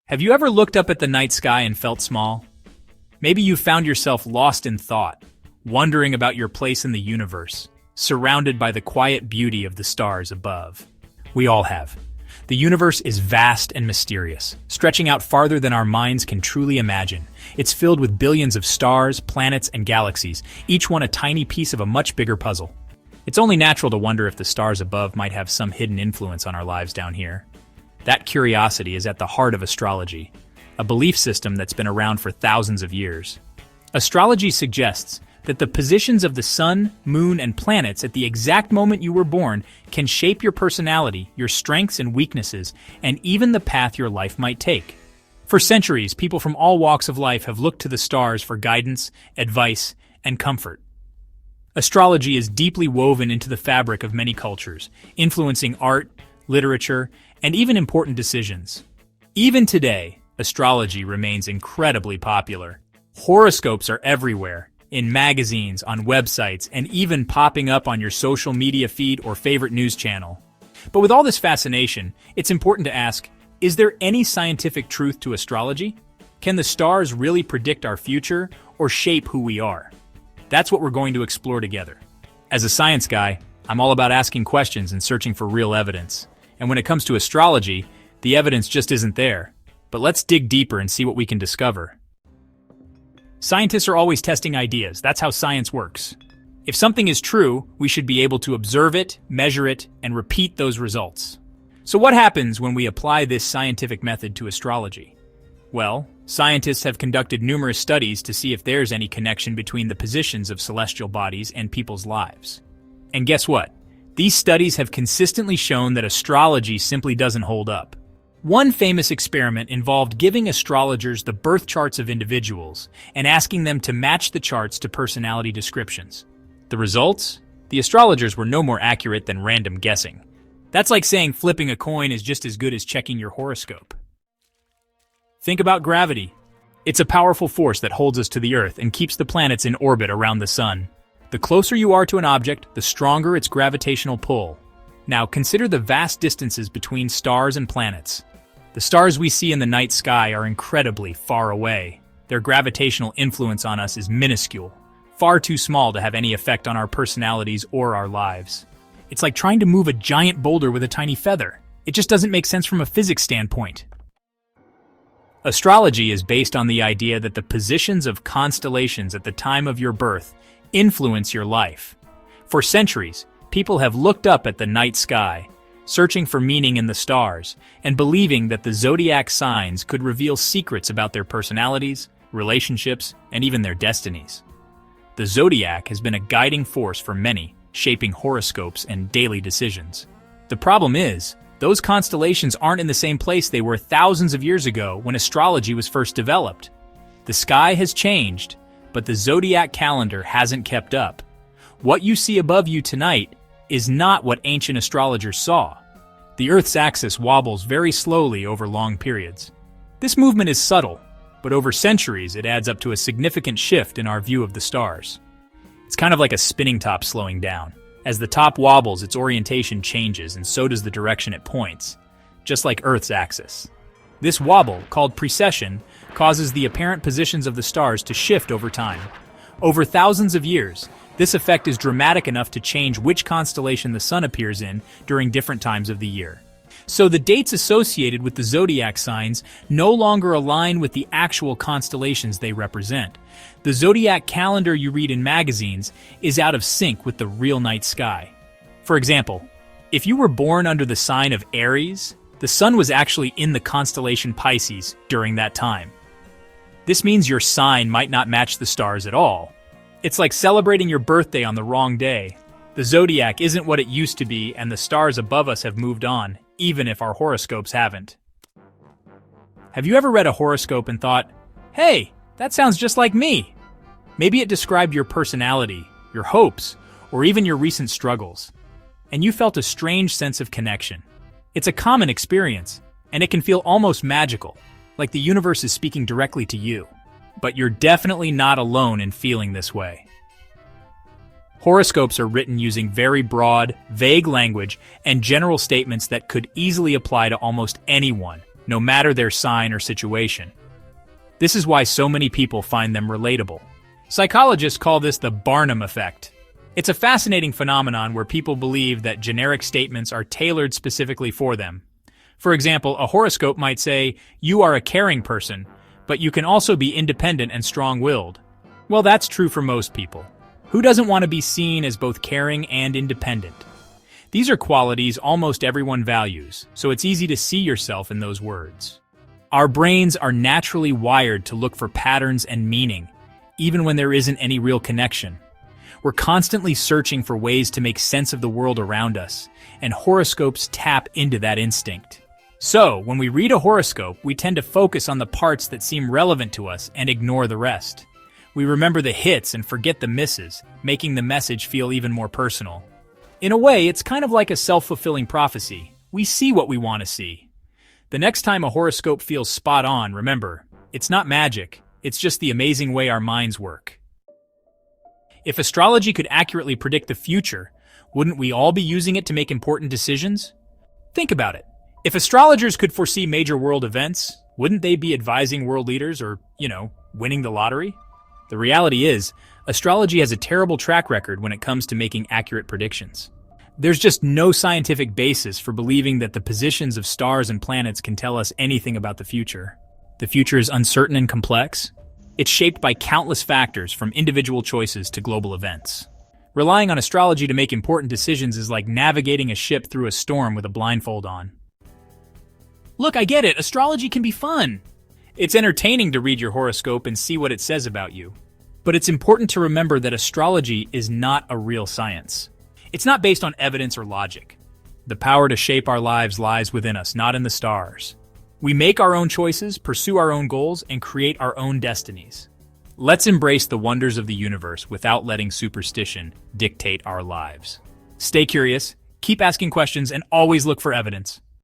Have you ever looked up at the night sky and felt small? Maybe you found yourself lost in thought, wondering about your place in the universe, surrounded by the quiet beauty of the stars above. We all have. The universe is vast and mysterious, stretching out farther than our minds can truly imagine. It's filled with billions of stars, planets, and galaxies, each one a tiny piece of a much bigger puzzle. It's only natural to wonder if the stars above might have some hidden influence on our lives down here. That curiosity is at the heart of astrology, a belief system that's been around for thousands of years. Astrology suggests that the positions of the sun, moon, and planets at the exact moment you were born can shape your personality, your strengths and weaknesses, and even the path your life might take. For centuries, people from all walks of life have looked to the stars for guidance, advice, and comfort. Astrology is deeply woven into the fabric of many cultures, influencing art, literature, and even important decisions. Even today, astrology remains incredibly popular. Horoscopes are everywhere, in magazines, on websites, and even popping up on your social media feed or favorite news channel. But with all this fascination, it's important to ask, is there any scientific truth to astrology? Can the stars really predict our future or shape who we are? That's what we're going to explore together. As a science guy, I'm all about asking questions and searching for real evidence. And when it comes to astrology, the evidence just isn't there. But let's dig deeper and see what we can discover. Scientists are always testing ideas. That's how science works. If something is true, we should be able to observe it, measure it, and repeat those results. So what happens when we apply this scientific method to astrology? Well, scientists have conducted numerous studies to see if there's any connection between the positions of celestial bodies and people's lives. And guess what? These studies have consistently shown that astrology simply doesn't hold up. One famous experiment involved giving astrologers the birth charts of individuals and asking them to match the charts to personality descriptions. The results? The astrologers were no more accurate than random guessing. That's like saying flipping a coin is just as good as checking your horoscope. Think about gravity. It's a powerful force that holds us to the Earth and keeps the planets in orbit around the sun. The closer you are to an object, the stronger its gravitational pull. Now consider the vast distances between stars and planets. The stars we see in the night sky are incredibly far away. Their gravitational influence on us is minuscule, far too small to have any effect on our personalities or our lives. It's like trying to move a giant boulder with a tiny feather. It just doesn't make sense from a physics standpoint. Astrology is based on the idea that the positions of constellations at the time of your birth influence your life. For centuries, people have looked up at the night sky, searching for meaning in the stars, and believing that the zodiac signs could reveal secrets about their personalities, relationships, and even their destinies. The zodiac has been a guiding force for many, shaping horoscopes and daily decisions. The problem is, those constellations aren't in the same place they were thousands of years ago when astrology was first developed. The sky has changed, but the zodiac calendar hasn't kept up. What you see above you tonight is not what ancient astrologers saw. The Earth's axis wobbles very slowly over long periods. This movement is subtle, but over centuries it adds up to a significant shift in our view of the stars. It's kind of like a spinning top slowing down. As the top wobbles, its orientation changes, and so does the direction it points, just like Earth's axis. This wobble, called precession, causes the apparent positions of the stars to shift over time. Over thousands of years, this effect is dramatic enough to change which constellation the sun appears in during different times of the year. So the dates associated with the zodiac signs no longer align with the actual constellations they represent. The zodiac calendar you read in magazines is out of sync with the real night sky. For example, if you were born under the sign of Aries, the sun was actually in the constellation Pisces during that time. This means your sign might not match the stars at all. It's like celebrating your birthday on the wrong day. The zodiac isn't what it used to be, and the stars above us have moved on, even if our horoscopes haven't. Have you ever read a horoscope and thought, hey, that sounds just like me? Maybe it described your personality, your hopes, or even your recent struggles, and you felt a strange sense of connection. It's a common experience, and it can feel almost magical, like the universe is speaking directly to you. But you're definitely not alone in feeling this way. Horoscopes are written using very broad, vague language and general statements that could easily apply to almost anyone, no matter their sign or situation. This is why so many people find them relatable. Psychologists call this the Barnum effect. It's a fascinating phenomenon where people believe that generic statements are tailored specifically for them. For example, a horoscope might say, "You are a caring person, but you can also be independent and strong-willed." Well, that's true for most people. Who doesn't want to be seen as both caring and independent? These are qualities almost everyone values, so it's easy to see yourself in those words. Our brains are naturally wired to look for patterns and meaning, even when there isn't any real connection. We're constantly searching for ways to make sense of the world around us, and horoscopes tap into that instinct. So, when we read a horoscope, we tend to focus on the parts that seem relevant to us and ignore the rest. We remember the hits and forget the misses, making the message feel even more personal. In a way, it's kind of like a self-fulfilling prophecy. We see what we want to see. The next time a horoscope feels spot on, remember, it's not magic, it's just the amazing way our minds work. If astrology could accurately predict the future, wouldn't we all be using it to make important decisions? Think about it. If astrologers could foresee major world events, wouldn't they be advising world leaders or, winning the lottery? The reality is, astrology has a terrible track record when it comes to making accurate predictions. There's just no scientific basis for believing that the positions of stars and planets can tell us anything about the future. The future is uncertain and complex. It's shaped by countless factors from individual choices to global events. Relying on astrology to make important decisions is like navigating a ship through a storm with a blindfold on. Look, I get it. Astrology can be fun. It's entertaining to read your horoscope and see what it says about you. But it's important to remember that astrology is not a real science. It's not based on evidence or logic. The power to shape our lives lies within us, not in the stars. We make our own choices, pursue our own goals, and create our own destinies. Let's embrace the wonders of the universe without letting superstition dictate our lives. Stay curious, keep asking questions, and always look for evidence.